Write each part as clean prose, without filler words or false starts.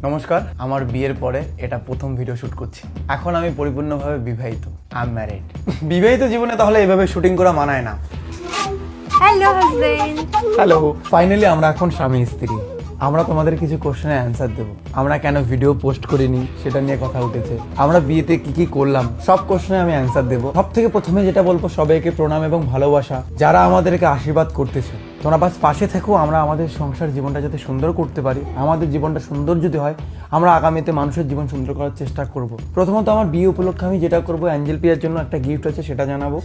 নমস্কার, আমার বিয়ের পরে এটা প্রথম ভিডিও শুট করছি। এখন আমি পরিপূর্ণভাবে বিবাহিত, আই এম ম্যারিড। বিবাহিত জীবনে তাহলে এভাবে শুটিং করা মানায় না। Hello husband. হ্যালো, ফাইনালি আমরা এখন স্বামী স্ত্রী। আমরা তোমাদের কিছু কোশ্চেনের অ্যান্সার দেবো। আমরা কেন ভিডিও পোস্ট করিনি সেটা নিয়ে কথা উঠেছে। আমরা বিয়েতে কি কি করলাম সব কোশ্চেনে আমি অ্যান্সার দেবো। সব থেকে প্রথমে যেটা বলবো, সবাইকে প্রণাম এবং ভালোবাসা। যারা আমাদেরকে আশীর্বাদ করতেছে, তোমরা বাস পাশে থেকো। আমরা আমাদের সংসার জীবনটা যাতে সুন্দর করতে পারি, আমাদের জীবনটা সুন্দর যদি হয়, আমরা আগামীতে মানুষের জীবন সুন্দর করার চেষ্টা করব। প্রথমত আমার বিয়ে উপলক্ষে আমি যেটা করবো, অ্যাঞ্জেল পিয়ার জন্য একটা গিফট আছে, সেটা জানাবো।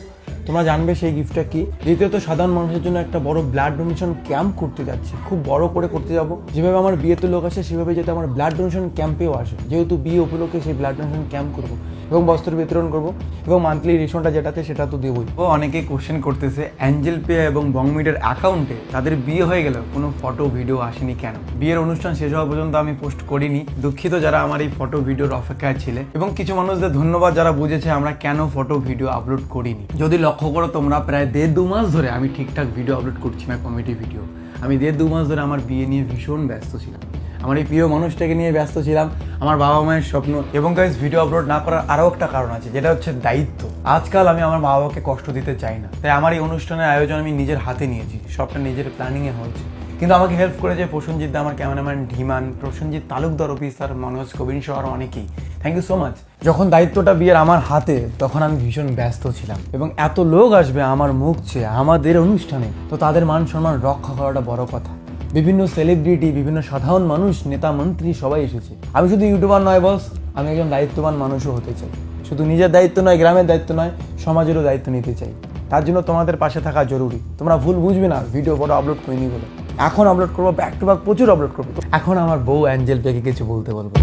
তোমরা জানবে সেই গিফটটা কি। দ্বিতীয়ত, সাধারণ মানুষের জন্য একটা বড় ব্লাড ডোনেশন ক্যাম্প করতে যাচ্ছি, খুব বড় করে করতে যাব। যেভাবে আমার বিয়েতে লোক আসে সেভাবে যাতে আমার ব্লাড ডোনেশন ক্যাম্পেও আসে। যেহেতু বিয়ে উপলক্ষে সেই ব্লাড ডোনেশন ক্যাম্প করবো এবং বস্ত্র বিতরণ করবো এবং মান্থলি রেশনটা যেটাতে সেটা তো দেবই। ও অনেকে কোশ্চেন করতেছে, অ্যাঞ্জেল পে এবং বংমিডের অ্যাকাউন্টে তাদের বিয়ে হয়ে গেল, কোনো ফটো ভিডিও আসেনি কেন? বিয়ের অনুষ্ঠান শেষ হওয়া পর্যন্ত আমি পোস্ট করিনি। দুঃখিত যারা আমার এই ফটো ভিডিওর অপেক্ষায় ছিলে, এবং কিছু মানুষদের ধন্যবাদ যারা বুঝেছে আমরা কেন ফটো ভিডিও আপলোড করিনি। যদি লক্ষ্য করো তোমরা, প্রায় 1.5-2 মাস ধরে আমি ঠিকঠাক ভিডিও আপলোড করছি না, কমেডি ভিডিও। আমি 1.5-2 মাস ধরে আমার বিয়ে নিয়ে ভীষণ ব্যস্ত ছিলাম, আমার এই প্রিয় মানুষটাকে নিয়ে ব্যস্ত ছিলাম, আমার বাবা মায়ের স্বপ্ন। এবং গাইস, ভিডিও আপলোড না করার আরও একটা কারণ আছে, যেটা হচ্ছে দায়িত্ব। আজকাল আমি আমার মা বাবাকে কষ্ট দিতে চাই না, তাই আমার এই অনুষ্ঠানের আয়োজন আমি নিজের হাতে নিয়েছি, সবটা নিজের প্ল্যানিংয়ে হয়েছে। কিন্তু আমাকে হেল্প করেছে প্রসেনজিৎ দা, আমার ক্যামেরাম্যান ধিমান, প্রসেনজিৎ তালুকদার অফিসার, মনোজ কবিন সহ আর অনেকেই। Thank you so much. যখন দায়িত্বটা বিয়ের আমার হাতে, তখন আমি ভীষণ ব্যস্ত ছিলাম। এবং এত লোক আসবে আমার মুখ চেয়ে আমাদের অনুষ্ঠানে, তো তাদের মান সম্মান রক্ষা করাটা বড় কথা। বিভিন্ন সেলিব্রিটি, বিভিন্ন সাধারণ মানুষ, নেতা মন্ত্রী সবাই এসেছে। আমি শুধু ইউটিউবার নয় বস, আমি একজন দায়িত্ববান মানুষও হতে চাই। শুধু নিজের দায়িত্ব নয়, গ্রামের দায়িত্ব নয়, সমাজেরও দায়িত্ব নিতে চাই। তার জন্য তোমাদের পাশে থাকা জরুরি। তোমরা ভুল বুঝবে না ভিডিও ফটো আপলোড করিনি বলে। এখন আপলোড করবো, ব্যাক টু ব্যাক প্রচুর আপলোড করবো। এখন আমার বউ অ্যাঞ্জেল পেকে কিছু বলতে বলবো।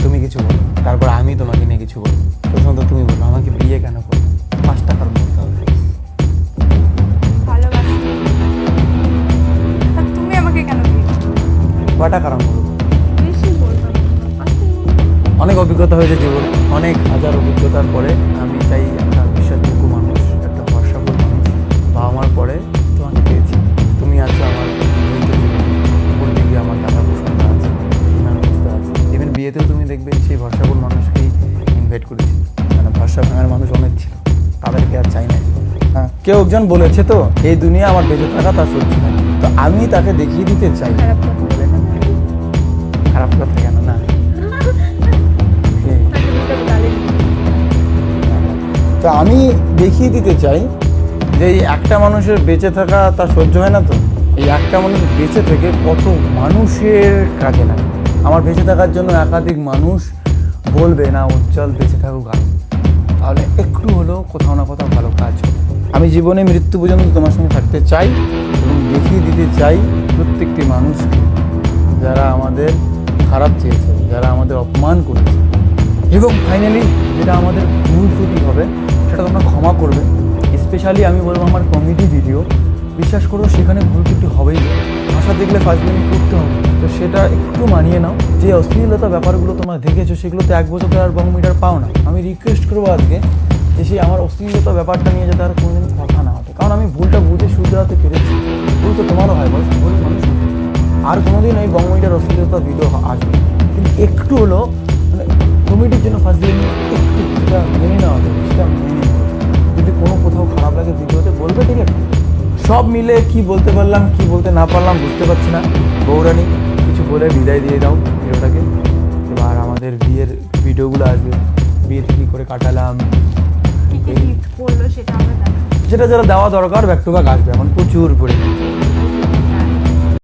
তুমি কিছু বলো, তারপর আমি তোমাকে নিয়ে কিছু বলবো। প্রথমত তুমি বলো, আমাকে বিয়ে কেন করবো? 5টা কারণ বলতে হবে। ভালোবাসি। আর তুমি আমাকে কেন বিয়ে করছো? কয়টা কারণ বলবো? বেশি বলবো না। অনেক অভিজ্ঞতা হয়েছে জীবনে, অনেক হাজার অভিজ্ঞতার পরে আমি চাই একটা বিশ্বাসযোগ্য মানুষ, একটা ভরসাফল মানুষ। বাবা মার পরে তোমাকে পেয়েছি। তুমি আছো আমার বৈধ জীবনে। বলতে গিয়ে আমার দাদা প্রসন্নতা আছে, বুঝতে আছে। ইভেন বিয়েতেও তুমি দেখবে সেই ভরসাফল মানুষকেই ইনভাইট করেছি, মানে ভরসা ভাঙার মানুষ অনেক ছিল, তাদেরকে আর চাই না। হ্যাঁ, কেউ একজন বলেছে তো, এই দুনিয়া আমার বেঁচে থাকা তার সহ্য হয়, তো আমি তাকে দেখিয়ে দিতে চাই। খারাপ কথা বলে না। খারাপ কথা কেন না? তো আমি দেখিয়ে দিতে চাই যে এই একটা মানুষের বেঁচে থাকা তার সহ্য হয় না, তো এই একটা মানুষ বেঁচে থেকে কত মানুষের কাজে লাগে। আমার বেঁচে থাকার জন্য একাধিক মানুষ বলবে না উজ্জ্বল বেঁচে থাকুক আরো, তাহলে একটু হলেও কোথাও না কোথাও ভালো কাজ হবে। আমি জীবনে মৃত্যু পর্যন্ত তোমার সঙ্গে থাকতে চাই এবং দেখিয়ে দিতে চাই প্রত্যেকটি মানুষকে, যারা আমাদের খারাপ চেয়েছে, যারা আমাদের অপমান করেছে। এবং ফাইনালি যেটা আমাদের ভুল ত্রুটি হবে সেটা তোমরা ক্ষমা করবে। স্পেশালি আমি বলবো আমার কমেডি ভিডিও, বিশ্বাস করো সেখানে ভুল ত্রুটি হবেই। ভাষা দেখলে ফাজলামি করতে হবে, তো সেটা একটু মানিয়ে নাও। যে অশ্লীলতা ব্যাপারগুলো তোমরা দেখেছো সেগুলোতে 1 বছর আর বংমিটার পাও না। আমি রিকোয়েস্ট করবো আজকে যে সেই আমার অশ্লীলতা ব্যাপারটা নিয়ে যাতে আর কোনোদিন কথা না ওঠে, কারণ আমি ভুলটা বুঝে শুধরাতে পেরেছি। ভুল তো তোমারও হয় বস, ভুল মানুষ আর কোনোদিন এই বংমিটার অশ্লীলতা ভিডিও আসবে, কিন্তু একটু হলো মানে কমেডির জন্য ফাজলামি একটু সেটা মেনে নেওয়া যাবে, সেটা মেনে নেবে। যদি কোনো কোথাও খারাপ লাগে ভিডিওতে বলবে, ঠিক আছে? সব মিলে কি বলতে পারলাম কি বলতে না পারলাম বুঝতে পারছি না। বৌরানী কিছু বলে বিদায় দিয়ে দাও ভিডিওটাকে। এবার আমাদের বিয়ের ভিডিওগুলো আসবে, বিয়েতে কী করে কাটালাম, কি কি গিফট করলো সেটা আমরা দেখাবো। যেটা যারা দেওয়া দরকার ব্যাক টু ব্যাক আসবে এখন প্রচুর পরিমাণে।